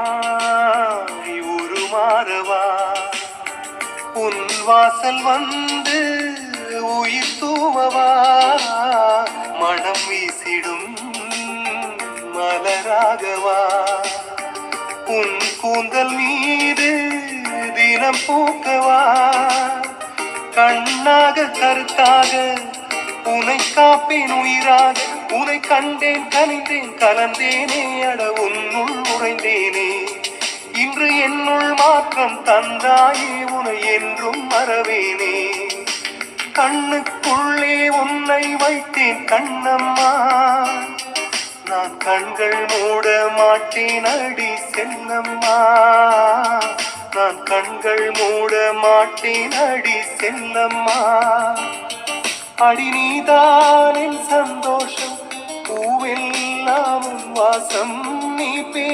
மேகமாய் உருமாறவா உன் வாசல் வந்து உயிர் தூவவா மனம் வீசிடும் மலராகவா உன் கூந்தல் மீது தினம் பூக்கவா கண்ணாக கருத்தாக உனை காப்பேன் உயிராக உனை கண்டேன் கனிந்தேன் கலந்தேனே அட உன்னுள் உறைந்தேனே இன்று என்னுள் மாற்றம் தந்தாயே உனை என்றும் மறவேனே கண்ணுக்குள்ளே உன்னை வைத்தேன் கண்ணம்மா நான் கண்கள் மூட மாட்டேன் அடி செல்லம்மா நான் கண்கள் மூட மாட்டேன் அடி செல்லம்மா அடி நீதானின் சந்தோஷம் பூவெல்லாம் வாசம் நீ பே